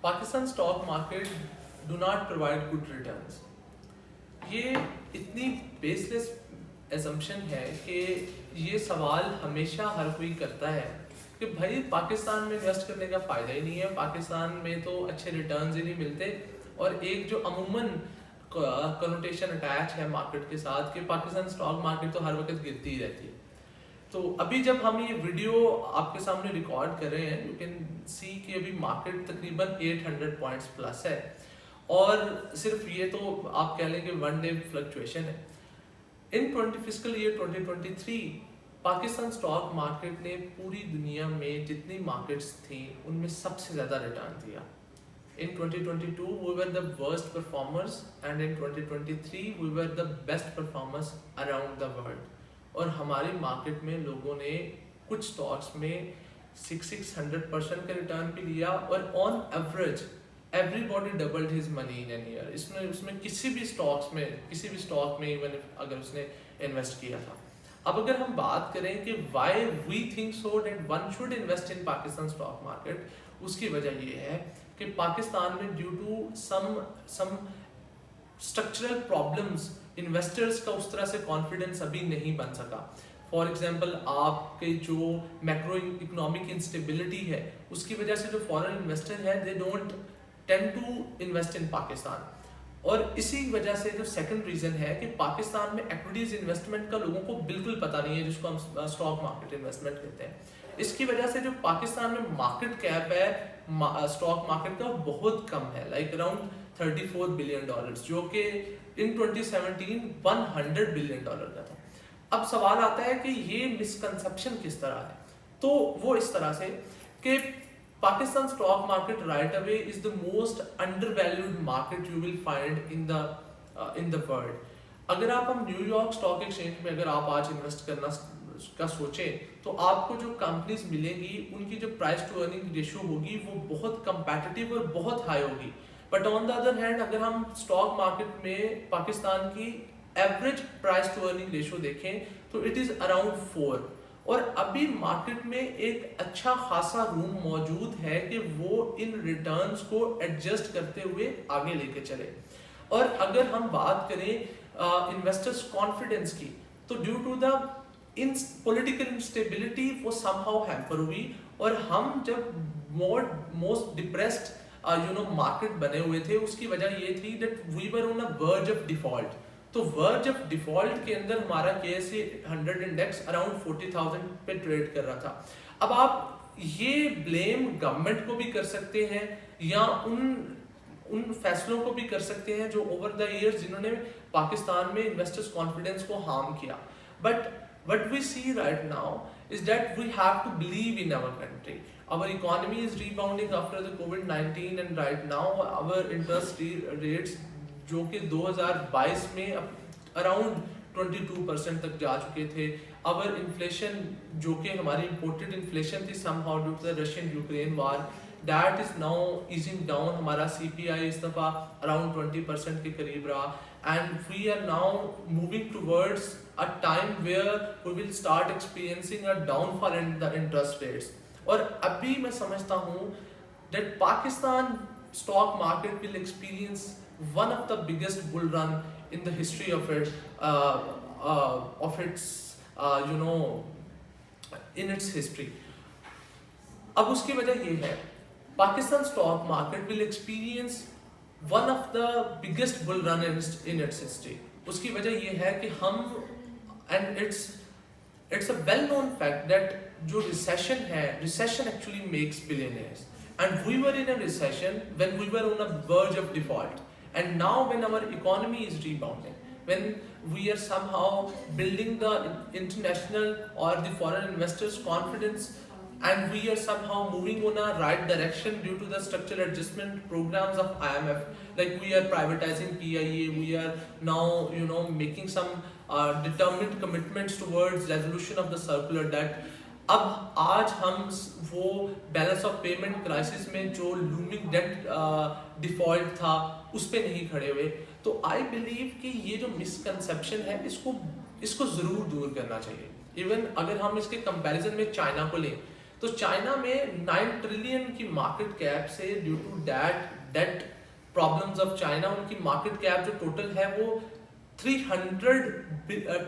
Pakistan stock market do not provide good returns. ये इतनी baseless assumption है कि ये सवाल हमेशा हर कोई करता है कि भाई पाकिस्तान में इन्वेस्ट करने का फ़ायदा ही नहीं है, पाकिस्तान में तो अच्छे रिटर्न्स ही नहीं मिलते। और एक जो अमूमन कनोटेशन अटैच है मार्केट के साथ कि पाकिस्तान स्टॉक मार्केट तो हर वक्त गिरती ही रहती है। तो अभी जब हम ये वीडियो आपके सामने रिकॉर्ड कर रहे हैं, यू कैन सी कि अभी मार्केट तकरीबन 800 पॉइंट्स प्लस है और सिर्फ ये तो आप कह लें कि वन डे फ्लक्चुएशन है। In fiscal year 2023 Pakistan stock market ने पूरी दुनिया में जितनी मार्केट्स थी उनमें सबसे ज़्यादा रिटर्न दिया। In 2022 we were the worst performers and in 2023 we were the best performers around the world। और हमारी मार्केट में लोगों ने कुछ स्टॉक्स में 600% का रिटर्न भी लिया और on average everybody doubled his money in an year. उसमें किसी भी स्टॉक में इवन अगर उसने इन्वेस्ट किया था। अब अगर हम बात करें कि why we think so that one should invest in Pakistan stock market, उसकी वजह ये है कि पाकिस्तान में due to some structural problems investors का उस तरह से कॉन्फिडेंस अभी नहीं बन सका। फॉर एग्जांपल आपके जो मैक्रो इकोनॉमिक इंस्टेबिलिटी है उसकी वजह से जो फॉरेन इन्वेस्टर है they don't tend to invest in Pakistan. और इसी वजह से जो सेकंड रीजन है कि पाकिस्तान में एक्विटीज इन्वेस्टमेंट का लोगों को बिल्कुल पता नहीं है, जिसको हम स्टॉक मार्केट इन्वेस्टमेंट कहते हैं। इसकी वजह से जो पाकिस्तान में मार्केट कैप है स्टॉक मार्केट का बहुत कम है, लाइक अराउंड $34 बिलियन, जो कि इन 2017 $100 बिलियन का था। अब सवाल आता है कि ये मिसकंसेप्शन किस तरह है। तो वो इस तरह से कि Pakistan stock market right away is the most undervalued market you will find in the world. अगर आप हम न्यूयॉर्क स्टॉक एक्सचेंज में अगर आप आज इन्वेस्ट करना का सोचें तो आपको जो कंपनीज मिलेंगी उनकी जो प्राइस टू अर्निंग रेशियो होगी वो बहुत कंपेटिटिव और बहुत हाई होगी। But on the other hand अगर हम स्टॉक मार्केट में पाकिस्तान की average price to earning ratio देखें तो इट इज अराउंड 4। और अभी मार्केट में एक अच्छा खासा रूम मौजूद है कि वो इन रिटर्न्स को एडजस्ट करते हुए आगे लेके चले। और अगर हम बात करें इन्वेस्टर्स कॉन्फिडेंस की तो due to the in political instability वो समहाउ हैम्पर हुई और हम जब मोस्ट डिप्रेस्ड मार्केट बने हुए थे उसकी वजह ये थी that we were on a verge of default. तो वर्ज ऑफ डिफॉल्ट के अंदर हमारा KSE 100 इंडेक्स अराउंड 40,000 पे ट्रेड कर रहा था। अब आप ये ब्लेम गवर्नमेंट को भी कर सकते हैं या उन फैसलों को भी कर सकते हैं जो ओवर द इयर्स जिन्होंने पाकिस्तान में इन्वेस्टर्स कॉन्फिडेंस को हार्म किया। But what we see right now is that we have to believe in our country. Our economy is rebounding after the COVID-19 and right now our interest rates जो कि 2022 में around 22% तक जा चुके थे। अवर inflation जो कि हमारी इम्पोर्टेड इन्फ्लेशन थी somehow due to the Russian Ukraine war that is now easing down। हमारा CPI इस दफ़ा अराउंड 20% के करीब रहा and we are now moving towards a time where we will start experiencing a downfall in the interest rates। और अभी मैं समझता हूँ that Pakistan stock market will experience one of the biggest bull run in the history of its in its history। अब उसकी वजह ये है Pakistan stock market will experience one of the biggest bull run in its history। उसकी वजह ये है कि हम and it's a well known fact that जो recession है recession actually makes billionaires and we were in a recession when we were on a verge of default and now when our economy is rebounding, when we are somehow building the international or the foreign investors confidence and we are somehow moving on a right direction due to the structural adjustment programs of IMF, like we are privatizing PIA, we are now making some determined commitments towards resolution of the circular debt। अब आज हम वो balance of payment crisis में जो looming date default था उस पे नहीं खड़े हुए। तो आई बिलीव कि ये जो मिसकंसेप्शन है इसको ज़रूर दूर करना चाहिए। इवन अगर हम इसके कंपैरिजन में चाइना को लें तो चाइना में 9 ट्रिलियन की मार्केट कैप से due to debt problems of China, उनकी मार्केट कैप जो टोटल है वो 300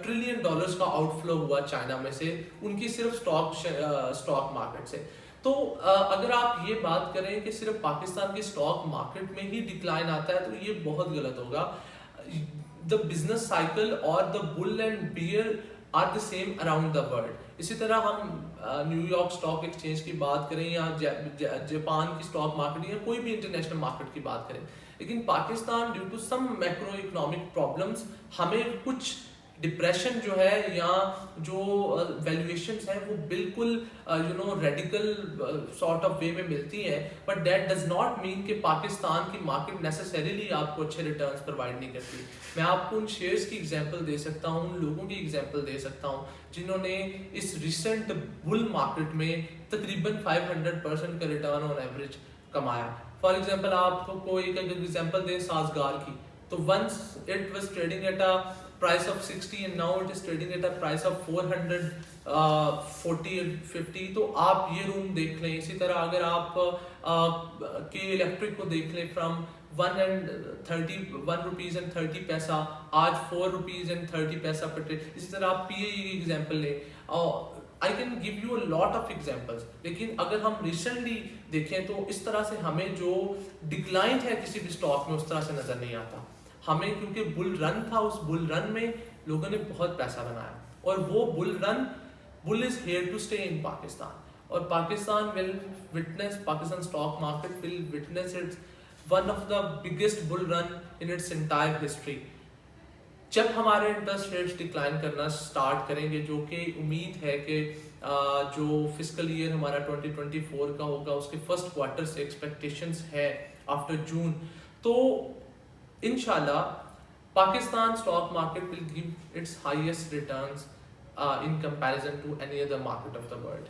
ट्रिलियन डॉलर्स का आउटफ्लो हुआ चाइना में से, उनकी सिर्फ स्टॉक मार्केट से। तो अगर आप ये बात करें कि सिर्फ पाकिस्तान की स्टॉक मार्केट में ही डिक्लाइन आता है तो ये बहुत गलत होगा। द बिजनेस साइकिल और the bull and bear are the same around the world. इसी तरह हम न्यूयॉर्क स्टॉक एक्सचेंज की बात करें या जापान की स्टॉक मार्केट या कोई भी इंटरनेशनल मार्केट की बात करें, लेकिन Pakistan due to some macro economic problems हमें कुछ डिप्रेशन जो है या जो वैल्यूएशंस हैं वो बिल्कुल रेडिकल सॉर्ट ऑफ वे में मिलती हैं, but that does not mean कि पाकिस्तान की मार्केट नेसेसरीली आपको अच्छे रिटर्न्स प्रोवाइड नहीं करती। मैं आपको उन शेयर्स की एग्जांपल दे सकता हूँ, उन लोगों की एग्जांपल दे सकता हूँ जिन्होंने इस रिसेंट बुल मार्केट में तकरीबन 500% का रिटर्न ऑन एवरेज कमाया। फॉर एग्जाम्पल आपको एक एग्जाम्पल दें साजगार की, तो once it was trading at a price of 60 and now it is trading at a price of 440 and 50। तो आप ये रूम देख लें। इसी तरह अगर आप के इलेक्ट्रिक को देख लें फ्रॉम 1 रुपीज एंड 30 पैसा, आज 4 रुपीज एंड 30 पैसा पर ट्रेड। इसी तरह आप PAE की एग्जाम्पल लें, I can give you a lot of examples, लेकिन अगर हम रिसेंटली देखें तो इस तरह से हमें जो डिक्लाइन है किसी भी स्टॉक में उस तरह से नजर नहीं आता हमें, क्योंकि बुल रन था, उस बुल रन में लोगों ने बहुत पैसा बनाया और वो bull is here to stay in Pakistan, और Pakistan will witness, Pakistan stock market will witness it's one of the biggest bull run in its entire history. जब हमारे इंटरेस्ट रेट्स डिक्लाइन करना स्टार्ट करेंगे, जो कि उम्मीद है कि जो फिस्कल ईयर हमारा 2024 का होगा उसके फर्स्ट क्वार्टर से एक्सपेक्टेशंस है आफ्टर जून, तो इंशाल्लाह Pakistan stock market will give its highest returns in comparison to any other market of the world.